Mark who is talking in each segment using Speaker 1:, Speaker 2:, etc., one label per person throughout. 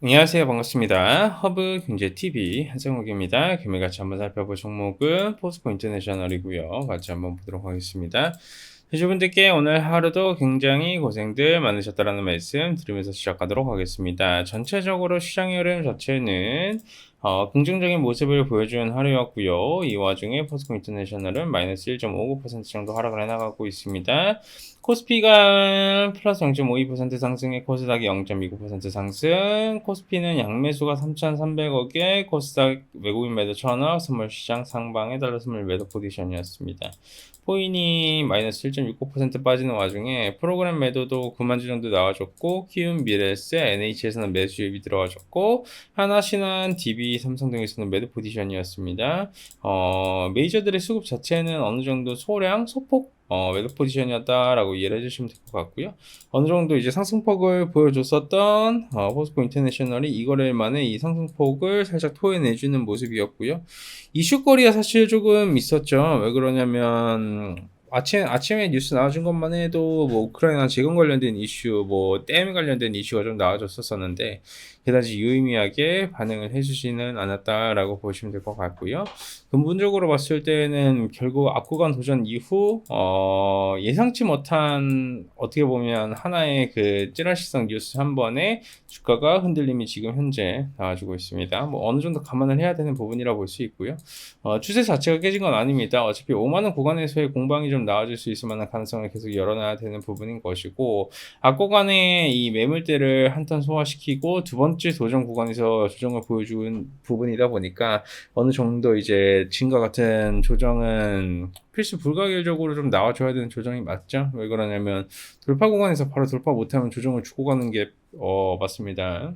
Speaker 1: 안녕하세요. 반갑습니다. 허브 경제 TV 한성욱입니다. 금일 같이 한번 살펴볼 종목은 포스코 인터내셔널이고요. 같이 한번 보도록 하겠습니다. 여러분들께 오늘 하루도 굉장히 고생들 많으셨다라는 말씀 드리면서 시작하도록 하겠습니다. 전체적으로 시장의 흐름 자체는 긍정적인 모습을 보여준 하루였고요. 이 와중에 포스코 인터내셔널은 마이너스 1.59% 정도 하락을 해나가고 있습니다. 코스피가 플러스 0.52% 상승에 코스닥이 0.29% 상승, 코스피는 양매수가 3,300억에 코스닥 외국인 매도 1,000억, 선물시장 상방에 달러 선물 매도 포지션이었습니다. 포인이 마이너스 1.69% 빠지는 와중에 프로그램 매도도 9만 주 정도 나와줬고, 키움, 미래에셋, NH에서는 매수 유입이 들어와줬고, 하나신한, DB, 삼성 등에서는 매도 포지션이었습니다. 메이저들의 수급 자체는 어느 정도 소량, 소폭 매도 포지션이었다라고 이해를 해주시면 될 것 같고요. 어느 정도 이제 상승폭을 보여줬었던 포스코 인터내셔널이 이거를 만에 이 상승폭을 살짝 토해내주는 모습이었고요. 이슈거리가 사실 조금 있었죠. 왜 그러냐면 아침에 뉴스 나와준 것만 해도 뭐 우크라이나 재건 관련된 이슈, 뭐 댐 관련된 이슈가 좀 나와줬었었는데 그다지 유의미하게 반응을 해주지는 않았다라고 보시면 될 것 같고요. 근본적으로 봤을 때는 결국 앞구간 도전 이후 예상치 못한 어떻게 보면 하나의 그 찌라시성 뉴스 한 번에 주가가 흔들림이 지금 현재 나와주고 있습니다. 뭐 어느 정도 감안을 해야 되는 부분이라 볼 수 있고요. 추세 자체가 깨진 건 아닙니다. 어차피 5만 원 구간에서의 공방이 좀 나와줄 수 있을 만한 가능성을 계속 열어놔야 되는 부분인 것이고, 앞구간의 이 매물대를 한턴 소화시키고 두 번째 도전 구간에서 조정을 보여준 부분이다 보니까 어느 정도 이제 지금과 같은 조정은 필수 불가결적으로 좀 나와줘야 되는 조정이 맞죠? 왜 그러냐면 돌파 구간에서 바로 돌파 못하면 조정을 주고 가는 게 맞습니다.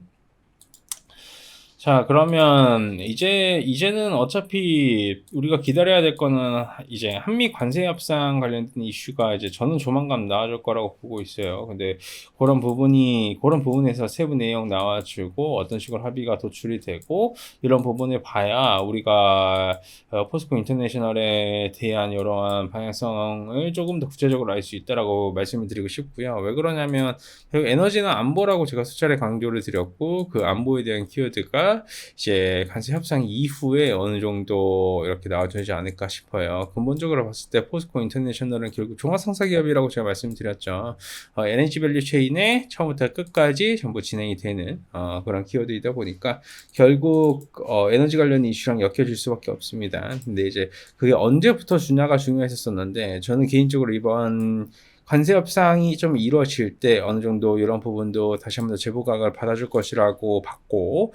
Speaker 1: 자, 그러면 이제는 어차피 우리가 기다려야 될 거는 이제 한미 관세 협상 관련된 이슈가 이제 저는 조만간 나와줄 거라고 보고 있어요. 근데 그런 부분에서 세부 내용 나와주고 어떤 식으로 합의가 도출이 되고 이런 부분을 봐야 우리가 포스코 인터내셔널에 대한 이러한 방향성을 조금 더 구체적으로 알 수 있다라고 말씀을 드리고 싶고요. 왜 그러냐면 결국 에너지는 안보라고 제가 수차례 강조를 드렸고 그 안보에 대한 키워드가 이제 관세 협상 이후에 어느 정도 이렇게 나와주지 않을까 싶어요. 근본적으로 봤을 때 포스코 인터내셔널은 결국 종합상사기업이라고 제가 말씀드렸죠. 에너지 밸류 체인에 처음부터 끝까지 전부 진행이 되는 그런 키워드이다 보니까 결국 에너지 관련 이슈랑 엮여질 수밖에 없습니다. 근데 이제 그게 언제부터 주냐가 중요했었는데 저는 개인적으로 이번 관세 협상이 좀 이루어질 때 어느 정도 이런 부분도 다시 한번 더 재보강을 받아줄 것이라고 봤고,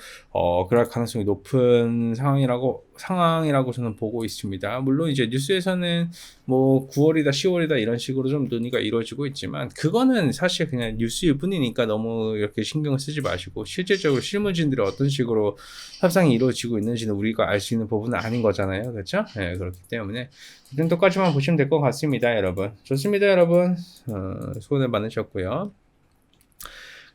Speaker 1: 그럴 가능성이 높은 상황이라고 저는 보고 있습니다. 물론 이제 뉴스에서는 뭐 9월이다, 10월이다 이런 식으로 좀 논의가 이루어지고 있지만 그거는 사실 그냥 뉴스일 뿐이니까 너무 이렇게 신경을 쓰지 마시고 실질적으로 실무진들이 어떤 식으로 협상이 이루어지고 있는지는 우리가 알 수 있는 부분은 아닌 거잖아요. 그렇죠? 네, 그렇기 때문에 이 정도까지만 보시면 될 것 같습니다, 여러분. 좋습니다, 여러분. 수고들 많으셨고요.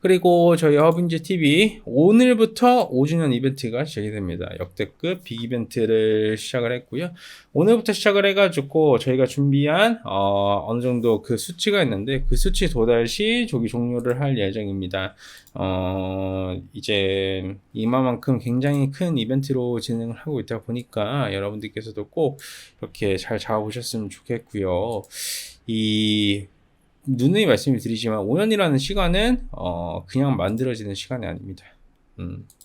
Speaker 1: 그리고 저희 허브인지 TV 오늘부터 5주년 이벤트가 시작이 됩니다. 역대급 빅 이벤트를 시작을 했고요. 오늘부터 시작을 해가지고 저희가 준비한 어느 정도 그 수치가 있는데 그 수치 도달 시 조기 종료를 할 예정입니다. 이제 이만큼 굉장히 큰 이벤트로 진행을 하고 있다 보니까 여러분들께서도 꼭 이렇게 잘 잡아보셨으면 좋겠고요. 누누이 말씀을 드리지만 5년이라는 시간은 그냥 만들어지는 시간이 아닙니다.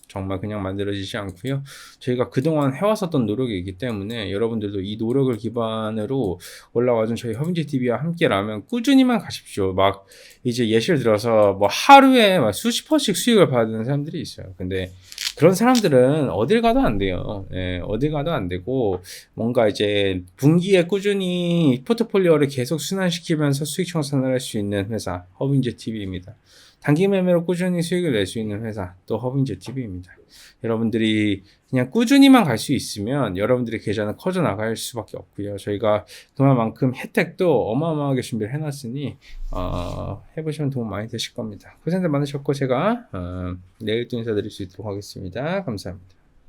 Speaker 1: 정말 그냥 만들어지지 않고요. 저희가 그동안 해왔었던 노력이 있기 때문에 여러분들도 이 노력을 기반으로 올라와준 저희 허민지 TV와 함께라면 꾸준히만 가십시오. 막 이제 예시를 들어서 뭐 하루에 막 수십 퍼씩 수익을 받는 사람들이 있어요. 근데 그런 사람들은 어딜 가도 안 돼요. 예, 어딜 가도 안 되고 뭔가 이제 분기에 꾸준히 포트폴리오를 계속 순환시키면서 수익 청산을 할 수 있는 회사 허민지 TV입니다. 단기 매매로 꾸준히 수익을 낼 수 있는 회사 또 허빙제 TV입니다. 여러분들이 그냥 꾸준히만 갈 수 있으면 여러분들의 계좌는 커져 나갈 수밖에 없고요. 저희가 그만큼 혜택도 어마어마하게 준비를 해놨으니 해보시면 도움 많이 되실 겁니다. 고생들 많으셨고 제가 내일 또 인사드릴 수 있도록 하겠습니다. 감사합니다.